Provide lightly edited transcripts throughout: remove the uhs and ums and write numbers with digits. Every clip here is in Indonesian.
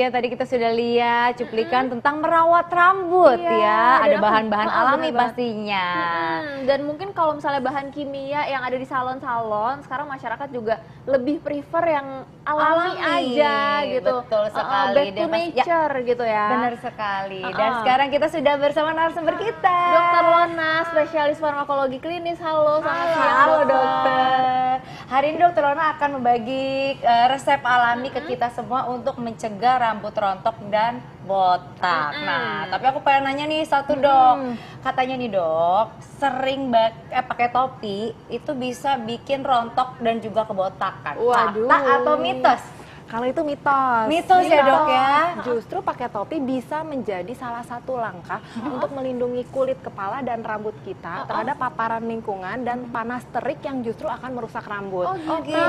dia tadi kita sudah lihat cuplikan tentang merawat rambut ya. Ada bahan-bahan alami pastinya. Dan mungkin kalau misalnya bahan kimia yang ada di salon-salon, sekarang masyarakat juga lebih prefer yang alami aja gitu. Betul sekali. Back to nature gitu ya. Benar sekali. Dan sekarang kita sudah bersama narasumber kita. Dokter Lona, spesialis farmakologi klinis. Halo, selamat siang. Halo dokter. Hari ini dokter Lona akan membagi resep alami ke kita semua untuk mencegah rambut rontok dan botak. Nah, tapi aku pengen nanya nih satu dok. Katanya nih dok, sering pakai topi itu bisa bikin rontok dan juga kebotakan. Waduh. Fakta atau mitos? Kalau itu mitos. Mitos ya dok ya. Justru pakai topi bisa menjadi salah satu langkah untuk melindungi kulit kepala dan rambut kita terhadap paparan lingkungan dan panas terik yang justru akan merusak rambut. Oh gitu.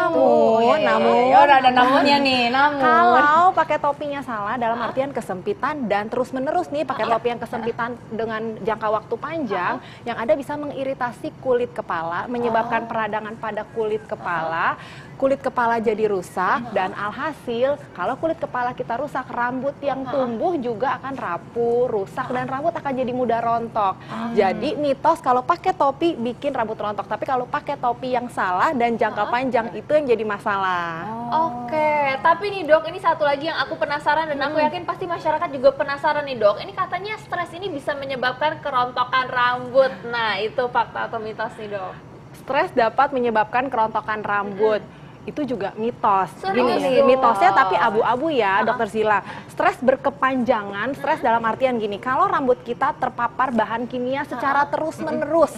Namun, ya udah ada namunnya nih. Namun kalau pakai topinya salah dalam artian kesempitan dan terus menerus nih pakai topi yang kesempitan dengan jangka waktu panjang, yang ada bisa mengiritasi kulit kepala, menyebabkan peradangan pada kulit kepala. Kulit kepala jadi rusak dan alhasil kalau kulit kepala kita rusak, rambut yang tumbuh juga akan rapuh, rusak dan rambut akan jadi mudah rontok. Jadi mitos kalau pakai topi bikin rambut rontok, tapi kalau pakai topi yang salah dan jangka panjang itu yang jadi masalah. Oke, tapi nih dok, ini satu lagi yang aku penasaran dan aku yakin pasti masyarakat juga penasaran nih dok. Ini katanya stres ini bisa menyebabkan kerontokan rambut. Nah, itu fakta atau mitos nih dok? Stres dapat menyebabkan kerontokan rambut. Itu juga mitos. Serius Gini, dong? mitosnya tapi abu-abu ya, Dokter Zila. Stres berkepanjangan, stres dalam artian gini, kalau rambut kita terpapar bahan kimia secara terus-menerus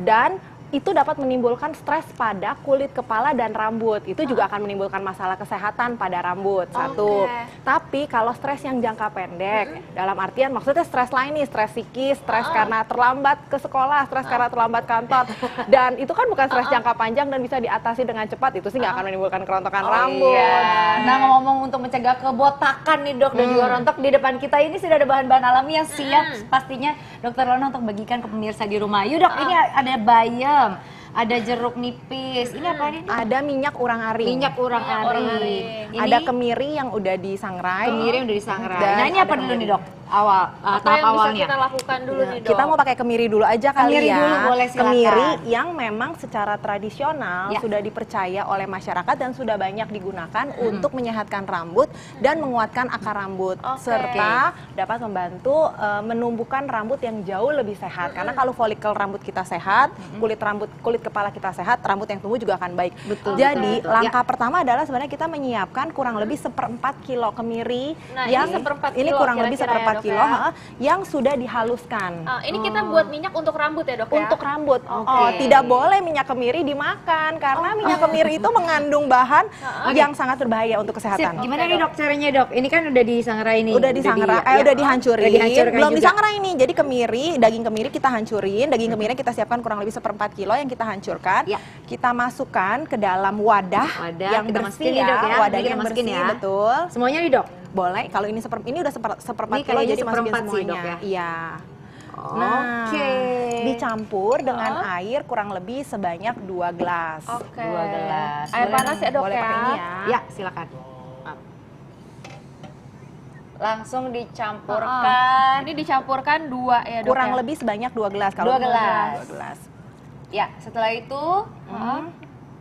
dan itu dapat menimbulkan stres pada kulit kepala dan rambut. Itu juga akan menimbulkan masalah kesehatan pada rambut. Satu. Tapi kalau stres yang jangka pendek, dalam artian maksudnya stres lain nih, stres psikis, stres karena terlambat ke sekolah, stres karena terlambat kantor. Dan itu kan bukan stres jangka panjang dan bisa diatasi dengan cepat. Itu sih nggak akan menimbulkan kerontokan rambut. Iya. Nah ngomong untuk mencegah kebotakan nih dok dan juga rontok, di depan kita ini sudah ada bahan-bahan alami yang siap pastinya dokter Lona untuk bagikan ke pemirsa di rumah. Yuk dok, ini ada bayam, ada jeruk nipis, ini apa ini? Ada minyak urang-aring. Minyak urang-aring. Ini Ada kemiri yang udah disangrai. kemiri yang udah disangrai. Dan Nah ini apa ada dulu nih dok? Tahap Apa yang bisa awalnya. kita lakukan dulu nih dok? Kita mau pakai kemiri dulu aja kali Kemiri ya. dulu, boleh, silakan. Kemiri yang memang secara tradisional Ya. sudah dipercaya oleh masyarakat dan sudah banyak digunakan untuk menyehatkan rambut dan menguatkan akar rambut, serta dapat membantu menumbuhkan rambut yang jauh lebih sehat. Karena kalau folikel rambut kita sehat, kulit kepala kita sehat, rambut yang tumbuh juga akan baik. Jadi langkah pertama adalah sebenarnya kita menyiapkan kurang lebih 1/4 kilo kemiri. Nah, yang ini 1/4 ini kilo kurang lebih kira-kira ya, 1/4 Dok, kilo ya? yang sudah dihaluskan. Ini kita buat minyak untuk rambut ya dok ya? Untuk rambut. Tidak boleh minyak kemiri dimakan karena minyak kemiri itu mengandung bahan yang sangat berbahaya untuk Sip, kesehatan. gimana nih dok caranya dok? Ini kan udah disangrai nih. Udah disangrai, udah dihancurin. Udah dihancurkan Belum juga. disangrai nih. Jadi daging kemiri kita hancurin, daging kemiri kita siapkan kurang lebih 1/4 kilo yang kita hancurkan. Ya. Kita masukkan ke dalam wadah yang kita bersih masukin nih, ya, Dok, ya. wadah Ini kita yang masukin bersih, ya. betul. Semuanya nih dok? Boleh, kalau ini ini udah 1/4 Ini kilo kayaknya jadi masukin 1/4 sih, Dok, semuanya. ya? Iya. Nah, Oke. dicampur dengan air kurang lebih sebanyak 2 gelas. Oke. 2 gelas. Air panas ya dok Boleh ya? pakai ini ya. Ya, silakan. Langsung dicampurkan. Ini dicampurkan 2 ya dok Kurang ya? lebih sebanyak 2 gelas. 2 gelas. 2 gelas. Ya, setelah itu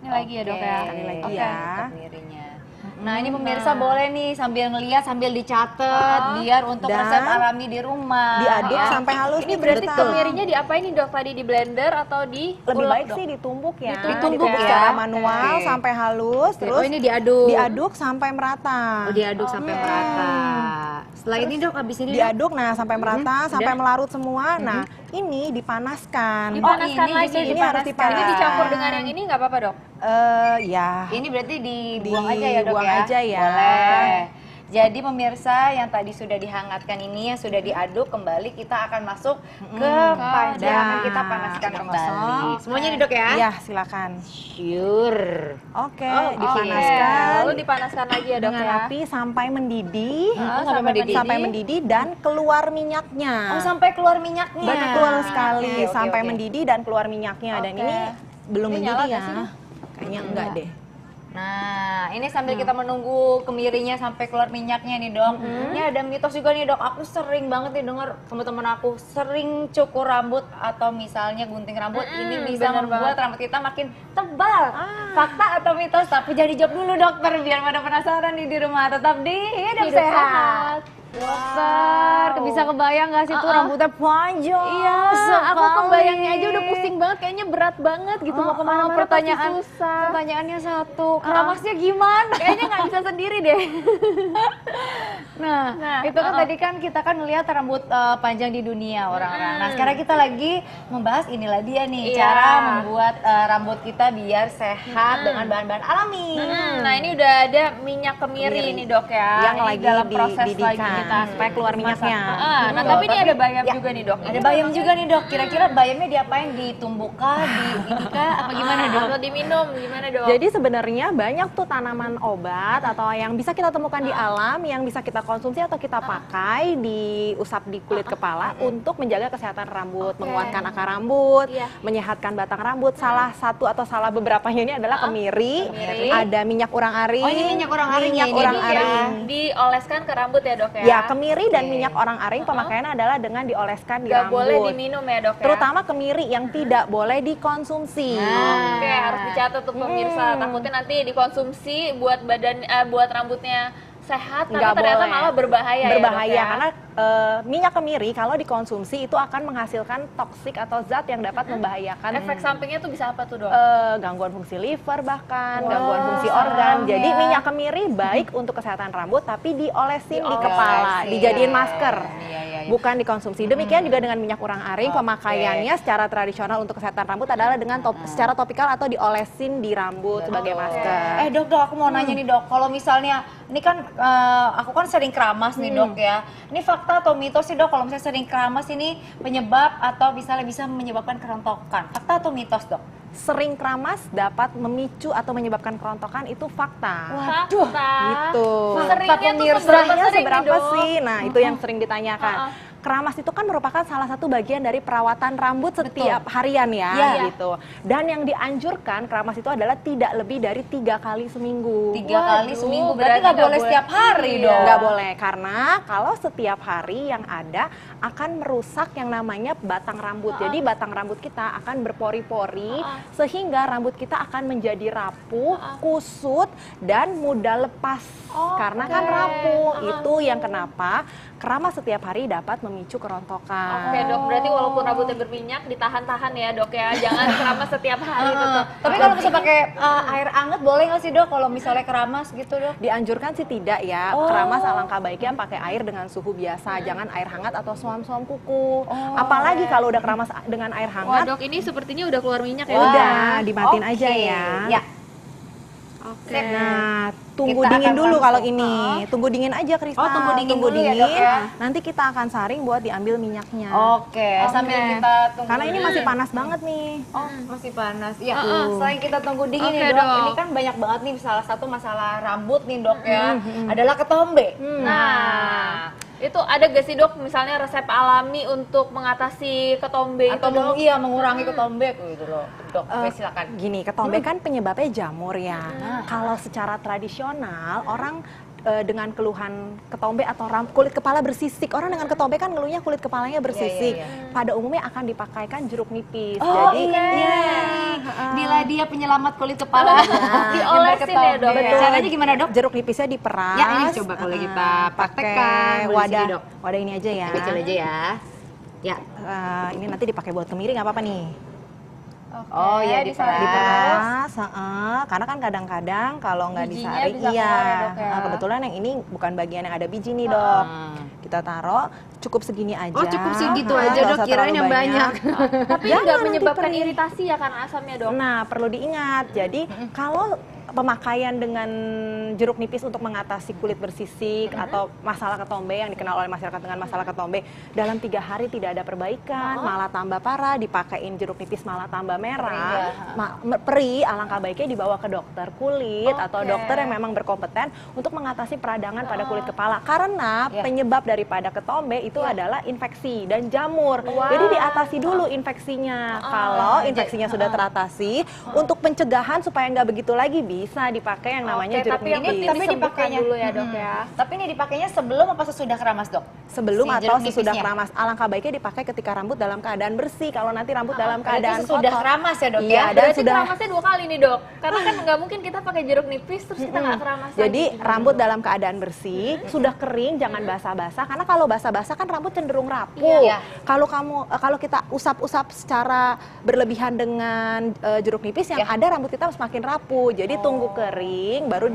Ini lagi ya dok ya? Sekali lagi Oke. ya. kemirinya. Nah, ini pemirsa boleh nih sambil ngeliat, sambil dicatat biar untuk Dan resep alami di rumah. Diaduk ya. sampai halus. Ini nih, berarti betul. kemirinya diapain nih dok? Tadi di blender atau di Lebih ulek, baik dok? sih ditumbuk ya. Ditumbuk ya. secara manual Oke. sampai halus, terus ini diaduk. diaduk sampai merata. Oh, diaduk sampai merata. Setelah ini dok, habis ini Dok? Diaduk nah sampai merata, sampai udah. melarut semua. Nah, ini dipanaskan. Dipanaskan ini lagi. justru Ini harus dipanaskan. Ini dicampur dengan yang ini nggak apa-apa dok? Ya. Ini berarti dibuang aja ya dok Dibuang ya? aja ya. Boleh. Jadi pemirsa yang tadi sudah dihangatkan ini, yang sudah diaduk kembali, kita akan masuk ke panci yang akan kita panaskan Sudah kembali. kosong. Semuanya nih dok ya? Iya, silakan. Sure. Oke, Oke. dipanaskan Lalu dipanaskan lagi ya dok dengan ya? api sampai mendidih. sampai mendidih. Sampai mendidih dan keluar minyaknya. Oh, sampai keluar minyaknya. Betul sekali, Oke, sampai oke. mendidih dan keluar minyaknya. Dan Oke. ini belum Ini mendidih nyala ya. nggak sih? Kayaknya enggak deh. Nah, ini sambil kita menunggu kemirinya sampai keluar minyaknya nih dok. Ini ada mitos juga nih dok, aku sering banget nih dengar teman-teman aku sering cukur rambut atau misalnya gunting rambut ini bisa bener membuat rambut kita makin tebal. Fakta atau mitos? Tapi jangan dijawab dulu dokter biar pada penasaran nih di rumah. Tetap di Hidup Sehat. Dokter, bisa kebayang gak sih tuh rambutnya panjang? Iya, aku kebayangnya aja udah pusing banget, kayaknya berat banget gitu mau kemana-mana pasti susah. Pertanyaannya satu, keramasnya gimana? Kayaknya nggak bisa sendiri deh. Nah, itu kan tadi kan kita kan ngelihat rambut panjang di dunia orang-orang. Nah, sekarang kita lagi membahas inilah dia nih, Iya. cara membuat rambut kita biar sehat dengan bahan-bahan alami. Nah ini udah ada minyak kemiri nih dok ya. Yang Ini lagi dalam proses dididihkan lagi kita supaya keluar minyaknya. Nah tapi ini ada bayam juga nih dok. Ada bayam juga nih dok. Kira-kira bayamnya diapain? Ditumbuhkah, dinikah, apa gimana dok? Atau diminum gimana dok? Jadi sebenarnya banyak tuh tanaman obat atau yang bisa kita temukan di alam, yang bisa kita konsumsi atau kita pakai diusap di kulit kepala untuk menjaga kesehatan rambut, menguatkan akar rambut, Iya. menyehatkan batang rambut. Salah satu atau salah beberapanya ini adalah kemiri, Kemiri. ada minyak urang-aring. Oh, ini minyak urang-aring ya, minyak ini urang-aring. Dioleskan ke rambut ya dok ya. Ya, kemiri dan Oke. minyak orang-aring pemakaiannya adalah dengan dioleskan di Nggak rambut. boleh diminum ya dok ya. Terutama kemiri yang tidak boleh dikonsumsi. Oke, harus dicatat tuh pemirsa. Takutnya nanti dikonsumsi buat buat rambutnya sehat, tapi Nggak ternyata boleh. malah berbahaya. Berbahaya ya, dok, ya? karena minyak kemiri kalau dikonsumsi itu akan menghasilkan toksik atau zat yang dapat membahayakan efek sampingnya tuh bisa apa tuh dok? gangguan fungsi liver bahkan Wah, gangguan fungsi serem organ. Jadi ya. minyak kemiri baik untuk kesehatan rambut tapi diolesin di Diolesin. kepala, dijadiin masker. Iya, iya, iya. Bukan dikonsumsi. Demikian juga dengan minyak urang-aring, pemakaiannya secara tradisional untuk kesehatan rambut adalah dengan secara topikal atau diolesin di rambut sebagai masker. Dok, aku mau nanya nih dok, kalau misalnya ini kan aku kan sering keramas nih dok ya. Ini fakta atau mitos sih dok kalau misalnya sering keramas ini penyebab atau misalnya bisa menyebabkan kerontokan? Fakta atau mitos dok? Sering keramas dapat memicu atau menyebabkan kerontokan itu fakta. Waduh, Gitu. Seringnya tuh pemirsa, seberapa Seringnya sering nih, seberapa Dok? sih? Nah, itu yang sering ditanyakan. Keramas itu kan merupakan salah satu bagian dari perawatan rambut setiap harian ya, Iya. gitu. Dan yang dianjurkan keramas itu adalah tidak lebih dari 3 kali seminggu. 3 kali Waduh, seminggu, berarti berarti nggak nggak boleh boleh. setiap hari Iya. dong? Nggak boleh, karena kalau setiap hari yang ada akan merusak yang namanya batang rambut. Jadi batang rambut kita akan berpori-pori sehingga rambut kita akan menjadi rapuh, kusut, dan mudah lepas. Karena kan rapuh. Itu yang kenapa keramas setiap hari dapat memicu kerontokan. Oke dok, berarti walaupun rambutnya berminyak ditahan-tahan ya dok ya, jangan keramas setiap hari tetap. Tapi kalau bisa pakai air anget boleh nggak sih dok kalau misalnya keramas gitu dok? Dianjurkan sih tidak ya, keramas alangkah baiknya pakai air dengan suhu biasa, jangan air hangat atau suam-suam kuku. Apalagi kalau udah keramas dengan air Wah hangat, dok, ini sepertinya udah keluar minyak ya. udah dimatiin Oke. aja ya. Ya. Oke. Nah, tunggu Kita dingin akan dulu langsung. kalau ini. Tunggu dingin aja, Kristal. Oh, tunggu dingin Tunggu dulu ya, dingin. Dok, ya? Nanti kita akan saring buat diambil minyaknya. Oke, sambil kita tunggu. Karena ini masih panas banget nih. Oh, masih panas. Iya, selain kita tunggu dingin Oke, nih dok, Dok. ini kan banyak banget nih salah satu masalah rambut nih dok ya, adalah ketombe. Nah, itu ada gak sih dok misalnya resep alami untuk mengatasi ketombe Atau itu dok? iya mengurangi ketombe gitu loh, dok. Oke, silakan. Gini, ketombe kan penyebabnya jamur ya. Kalau secara tradisional orang dengan keluhan ketombe atau kulit kepala bersisik, orang dengan ketombe kan ngeluhnya kulit kepalanya bersisik. Iya. Pada umumnya akan dipakaikan jeruk nipis. Oh Jadi bila dia penyelamat kulit kepala. Diolesin ya, Dok, ya? Caranya gimana dok? jeruk nipisnya diperas. Ya, ini coba kalau kita praktekkan. pakai Boleh wadah, sini, Dok. wadah ini aja ya. Kecil aja ya. Ya. Ini nanti dipakai buat kemiri nggak apa-apa nih. Oh iya diperas. Diperas, karena kan kadang-kadang kalau nggak Bijinya disaring, bisa iya. keluar ya, Dok, ya? Kebetulan yang ini bukan bagian yang ada biji nih dok. Kita taruh cukup segini aja. Oh, cukup segitu aja, nggak Dok. usah Kirain terlalu yang banyak. Tapi Jangan nggak nanti menyebabkan perih. iritasi ya karena asamnya dok? Nah, perlu diingat. Jadi kalau pemakaian dengan jeruk nipis untuk mengatasi kulit bersisik atau masalah ketombe yang dikenal oleh masyarakat dengan masalah ketombe dalam 3 hari tidak ada perbaikan, malah tambah parah, dipakein jeruk nipis malah tambah merah, perih, alangkah baiknya dibawa ke dokter kulit atau dokter yang memang berkompeten untuk mengatasi peradangan pada kulit kepala karena penyebab daripada ketombe itu adalah infeksi dan jamur. Jadi diatasi dulu infeksinya. Kalau infeksinya sudah teratasi, untuk pencegahan supaya nggak begitu lagi bisa dipakai yang namanya Oke, jeruk tapi yang nipis. penting Tapi disebutkan dipakainya dulu ya dok ya. Tapi ini dipakainya sebelum apa sesudah keramas, Dok? Sebelum Si atau jeruk sesudah nipisnya? keramas. Alangkah baiknya dipakai ketika rambut dalam keadaan bersih. Kalau nanti rambut dalam Berarti keadaan sesudah kotor. keramas ya, Dok, Iya, ya? dan Berarti sudah. keramasnya 2 kali nih dok, karena kan nggak mungkin kita pakai jeruk nipis terus kita nggak keramas Jadi lagi. rambut dalam keadaan bersih, sudah kering, jangan basah-basah. Karena kalau basah-basah kan rambut cenderung rapuh. Iya. Kalau kita usap-usap secara berlebihan dengan jeruk nipis, yang ada rambut kita semakin rapuh. Jadi tunggu kering, baru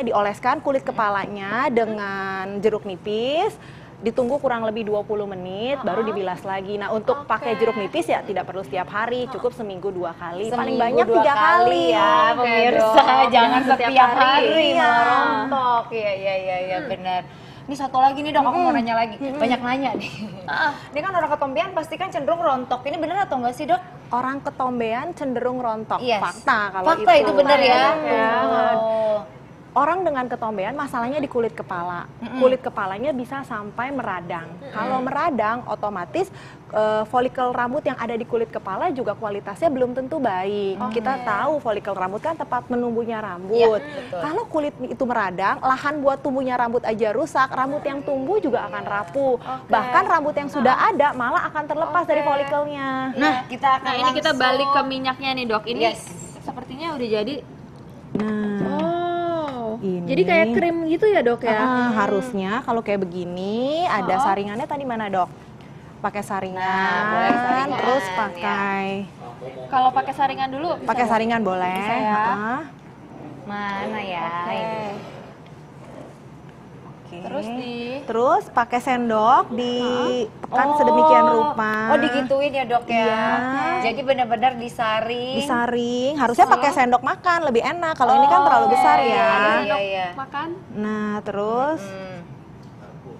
dioleskan kulit kepalanya dengan jeruk nipis. Ditunggu kurang lebih 20 menit, baru dibilas lagi. Nah, untuk pakai jeruk nipis ya tidak perlu setiap hari, cukup seminggu 2 kali, paling Seminggu banyak 2 3 kali ya, Oke, pemirsa. Dok. Jangan setiap hari Iya. malah rontok. Iya, benar. Ini satu lagi nih, Dok, aku mau nanya lagi. Banyak nanya nih. Ini kan orang ketombean pasti kan cenderung rontok. Ini benar atau enggak sih, Dok? Orang ketombean cenderung rontok. Yes. Fakta kalau Fakta itu benar ya. Ya. Oh. Orang dengan ketombean masalahnya di kulit kepala. Kulit kepalanya bisa sampai meradang. Kalau meradang, otomatis folikel rambut yang ada di kulit kepala juga kualitasnya belum tentu baik. Kita tahu folikel rambut kan tempat menumbuhnya rambut. Iya, betul. Kalau kulit itu meradang, lahan buat tumbuhnya rambut aja rusak, rambut yang tumbuh juga akan rapuh. Bahkan rambut yang sudah ada malah akan terlepas dari folikelnya. Nah, kita akan Nah ini kita langsung- balik ke minyaknya nih dok. Ini Yes. sepertinya udah jadi. Nah, Oh, ini. jadi kayak krim gitu ya dok ya? Harusnya kalau kayak begini ada saringannya tadi mana dok? Pakai saringan, Nah, boleh saringan, terus ya. pakai Kalau pakai saringan dulu. bisa, pakai Dok? saringan boleh. Bisa ya. Heeh. Mana ya? Oke. Ini. Oke. Terus Terus pakai sendok ditekan sedemikian rupa. Oh, digituin ya, Dok ya. Iya. Jadi benar-benar disaring. Disaring, harusnya pakai sendok makan lebih enak. Kalau ini kan terlalu besar ya. Iya. makan. Nah, terus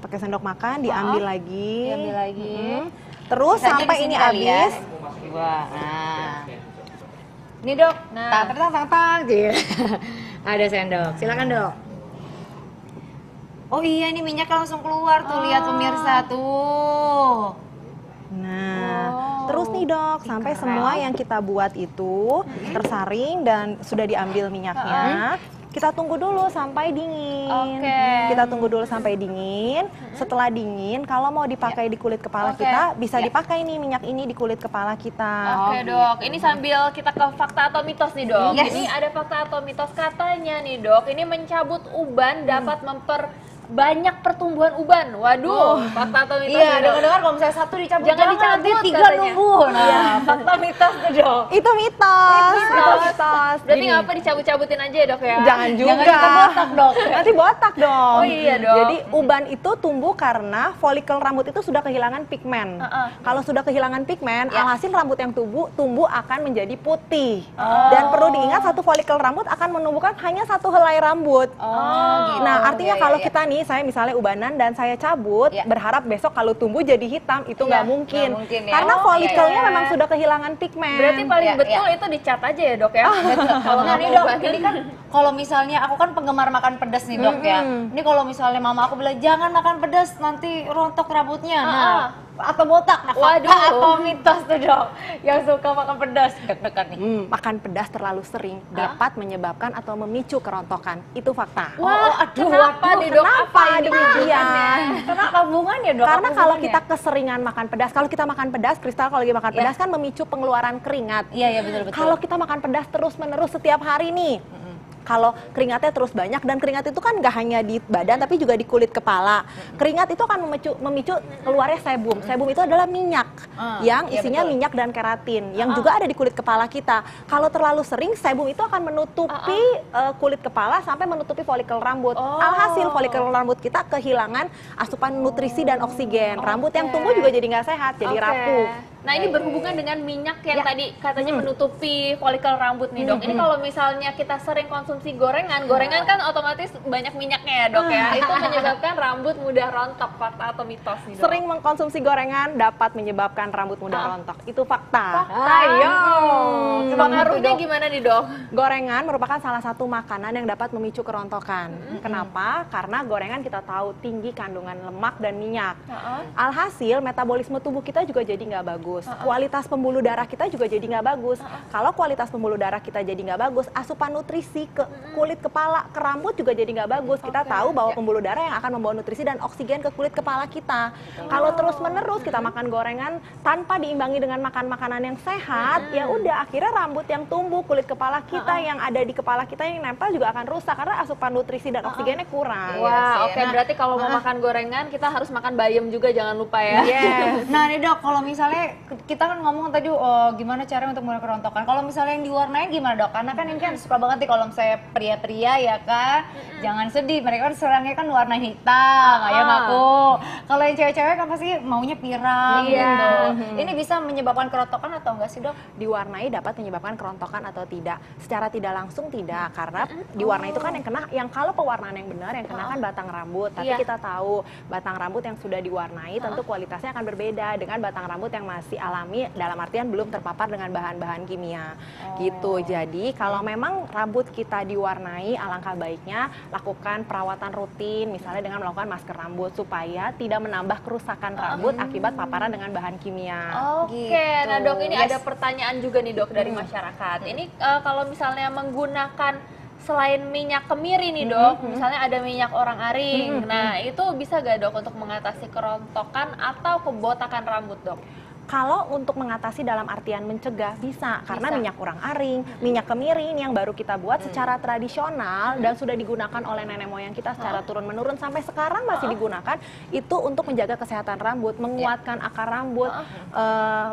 pakai sendok makan diambil lagi. Diambil lagi. Terus Sisanya sampai di sini ini kali ya. habis. Wah, nah. Ini, Dok. Nah. Tang. Ada sendok. Silakan, Dok. Oh iya, ini minyaknya langsung keluar tuh. Lihat pemirsa tuh. Nah, terus nih dok, sampai semua yang kita buat itu tersaring dan sudah diambil minyaknya, kita tunggu dulu sampai dingin. Oke. Kita tunggu dulu sampai dingin. Setelah dingin, kalau mau dipakai di kulit kepala Oke. kita, bisa dipakai nih minyak ini di kulit kepala kita. Oke dok, ini sambil kita ke fakta atau mitos nih dok. Yes. Ini ada fakta atau mitos katanya nih dok. Ini mencabut uban dapat memperbanyak pertumbuhan uban. Waduh, fakta atau mitos Iya, nih dok. dengar-dengar kalau misalnya satu dicabut, Jangan dicabut, nanti 3 katanya. numbuh. Nah, fakta mitos tuh, Dok. Itu mitos. Itu mitos. Berarti Gini, nggak apa dicabut-cabutin aja ya dok ya? Jangan juga. Jangan kita botak, Dok. Nanti botak dong. Oh iya dong. Jadi uban itu tumbuh karena folikel rambut itu sudah kehilangan pigmen. Kalau sudah kehilangan pigmen, alhasil rambut yang tumbuh akan menjadi putih. Dan perlu diingat satu folikel rambut akan menumbuhkan hanya satu helai rambut. gitu. Nah, artinya Iya, kalau iya. kita nih, saya misalnya ubanan dan saya cabut, Iya. berharap besok kalau tumbuh jadi hitam, itu nggak mungkin. nggak mungkin ya. Karena Oh, folikelnya iya, iya. memang sudah kehilangan pigmen. Berarti paling Iya, betul itu dicat aja ya dok ya? Kalau Nah nggak nih, mau Dok, ubanin. ini kan kalau misalnya aku kan penggemar makan pedas nih, Dok ya. Ini kalau misalnya mama aku bilang jangan makan pedas nanti rontok rambutnya. Nah, atau botak. Nah, fakta Waduh. atau mitos tuh, Dok, yang suka makan pedas. Deg-degan nih. Makan pedas terlalu sering dapat menyebabkan atau memicu kerontokan. Itu fakta. Wah, aduh, kenapa waduh, nih dok? kenapa Apa ini demikian? Kenapa hubungannya, Dok? Karena Apa kalau hubungannya? kita keseringan makan pedas, kalau kita makan pedas, Kristal kalau lagi makan pedas kan memicu pengeluaran keringat. Iya, betul-betul. Kalau kita makan pedas terus-menerus setiap hari nih, kalau keringatnya terus banyak, dan keringat itu kan nggak hanya di badan tapi juga di kulit kepala. Keringat itu akan memicu keluarnya sebum. Sebum itu adalah minyak yang iya, isinya betul. minyak dan keratin yang juga ada di kulit kepala kita. Kalau terlalu sering, sebum itu akan menutupi kulit kepala sampai menutupi folikel rambut. Alhasil folikel rambut kita kehilangan asupan nutrisi dan oksigen. Rambut yang tumbuh juga jadi nggak sehat, jadi Oke. rapuh. Nah ini berhubungan dengan minyak yang tadi katanya menutupi folikel rambut nih dok. Ini kalau misalnya kita sering konsumsi gorengan kan otomatis banyak minyaknya ya dok ya. Itu menyebabkan rambut mudah rontok. Fakta atau mitos nih dok? Sering mengkonsumsi gorengan dapat menyebabkan rambut mudah rontok. Itu fakta. Ayo. Pengaruhnya gimana nih dok? Gorengan merupakan salah satu makanan yang dapat memicu kerontokan. Kenapa? Karena gorengan kita tahu tinggi kandungan lemak dan minyak. Alhasil metabolisme tubuh kita juga jadi nggak bagus. bagus. Kualitas pembuluh darah kita juga jadi nggak bagus. Kalau kualitas pembuluh darah kita jadi nggak bagus, asupan nutrisi ke kulit kepala, ke rambut juga jadi nggak bagus. Kita tahu bahwa pembuluh darah yang akan membawa nutrisi dan oksigen ke kulit kepala kita. Kalau terus-menerus kita makan gorengan tanpa diimbangi dengan makan makanan yang sehat, ya udah akhirnya rambut yang tumbuh, kulit kepala kita yang ada di kepala kita yang nempel juga akan rusak karena asupan nutrisi dan oksigennya kurang. Wah, oke, berarti kalau mau makan gorengan kita harus makan bayam juga, jangan lupa ya. Yes. Nah nih dok, kalau misalnya kita kan ngomong tadi gimana cara untuk mengurangi kerontokan. Kalau misalnya yang diwarnain gimana dok? Karena kan ini kan suka banget nih kalau misalnya pria-pria ya kan, jangan sedih. Mereka kan serangnya kan warna hitam, ya ngaku. Kalau yang cewek-cewek kan pasti maunya pirang gitu. Ini bisa menyebabkan kerontokan atau enggak sih dok? Diwarnai dapat menyebabkan kerontokan atau tidak? Secara tidak langsung tidak, karena diwarnai itu kan yang kalau pewarnaan yang benar yang kena kan batang rambut. Tapi kita tahu batang rambut yang sudah diwarnai tentu kualitasnya akan berbeda dengan batang rambut yang masih alami, dalam artian belum terpapar dengan bahan-bahan kimia gitu. Jadi kalau memang rambut kita diwarnai, alangkah baiknya lakukan perawatan rutin, misalnya dengan melakukan masker rambut supaya tidak menambah kerusakan rambut akibat paparan dengan bahan kimia. Oke, nah dok, ini ada pertanyaan juga nih dok dari masyarakat. Ini kalau misalnya menggunakan selain minyak kemiri nih dok, misalnya ada minyak orang-aring, nah itu bisa gak dok untuk mengatasi kerontokan atau kebotakan rambut dok? Kalau untuk mengatasi dalam artian mencegah bisa, karena minyak orang-aring, minyak kemiri ini yang baru kita buat secara tradisional dan sudah digunakan oleh nenek moyang kita secara turun-menurun sampai sekarang masih digunakan, itu untuk menjaga kesehatan rambut, menguatkan akar rambut,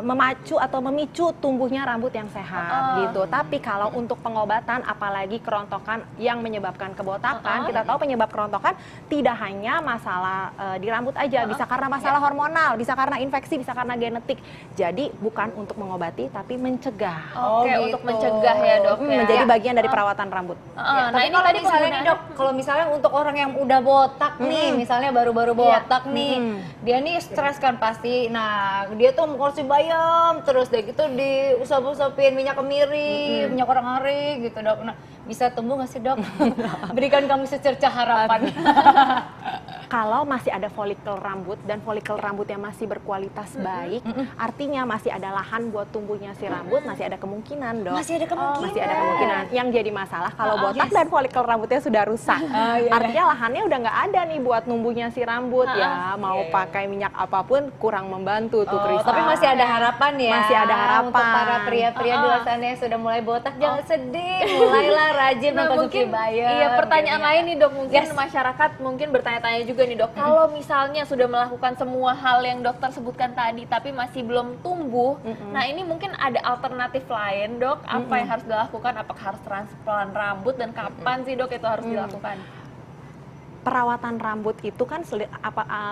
memacu atau memicu tumbuhnya rambut yang sehat gitu. Tapi kalau untuk pengobatan, apalagi kerontokan yang menyebabkan kebotakan, kita tahu penyebab kerontokan tidak hanya masalah di rambut aja, bisa karena masalah hormonal, bisa karena infeksi, bisa karena genetik. Jadi bukan untuk mengobati tapi mencegah. Oke, untuk mencegah ya dok. Menjadi bagian dari perawatan rambut. Nah ini kalau misalnya nih dok, kalau misalnya untuk orang yang udah botak nih, misalnya baru-baru botak nih, dia nih stres kan pasti. Nah dia tuh mengkonsumsi bayam, terus deh gitu diusap-usapin minyak kemiri, minyak orang-aring gitu dok. Nah bisa tumbuh nggak sih dok? Berikan kami secercah harapan. Kalau masih ada folikel rambut dan folikel rambutnya masih berkualitas baik, artinya masih ada lahan buat tumbuhnya si rambut, masih ada kemungkinan dok. Masih ada kemungkinan. Masih ada kemungkinan. Yang jadi masalah kalau botak dan folikel rambutnya sudah rusak, artinya lahannya udah nggak ada nih buat numbuhnya si rambut ya. Mau pakai minyak apapun kurang membantu tuh Kristal. Tapi masih ada harapan ya. Masih ada harapan. Untuk para pria-pria di luar sana yang sudah mulai botak, jangan sedih. Mulailah rajin mengkonsumsi bayam. Iya, pertanyaan lain nih dok, mungkin masyarakat mungkin bertanya-tanya juga nih dok, kalau misalnya sudah melakukan semua hal yang dokter sebutkan tadi tapi masih belum tumbuh, nah ini mungkin ada alternatif lain dok, apa yang harus dilakukan? Apakah harus transplant rambut dan kapan sih dok itu harus dilakukan? Perawatan rambut itu kan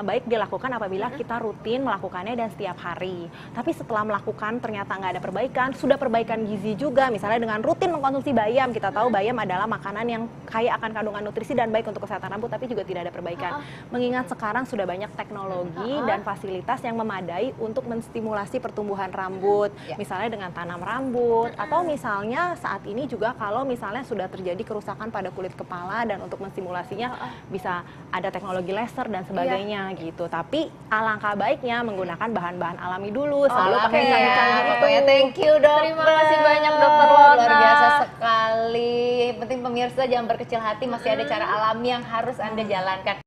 baik dilakukan apabila kita rutin melakukannya dan setiap hari. Tapi setelah melakukan ternyata nggak ada perbaikan, sudah perbaikan gizi juga, misalnya dengan rutin mengkonsumsi bayam. Kita tahu bayam adalah makanan yang kaya akan kandungan nutrisi dan baik untuk kesehatan rambut, tapi juga tidak ada perbaikan. Mengingat sekarang sudah banyak teknologi dan fasilitas yang memadai untuk menstimulasi pertumbuhan rambut, misalnya dengan tanam rambut, atau misalnya saat ini juga kalau misalnya sudah terjadi kerusakan pada kulit kepala dan untuk menstimulasinya bisa ada teknologi laser dan sebagainya gitu. Tapi alangkah baiknya menggunakan bahan-bahan alami dulu sebelum pakai canggih-canggih itu. Pokoknya thank you dokter. Terima kasih banyak dokter Lona. Luar biasa sekali. Penting pemirsa jangan berkecil hati, masih ada cara alami yang harus Anda jalankan.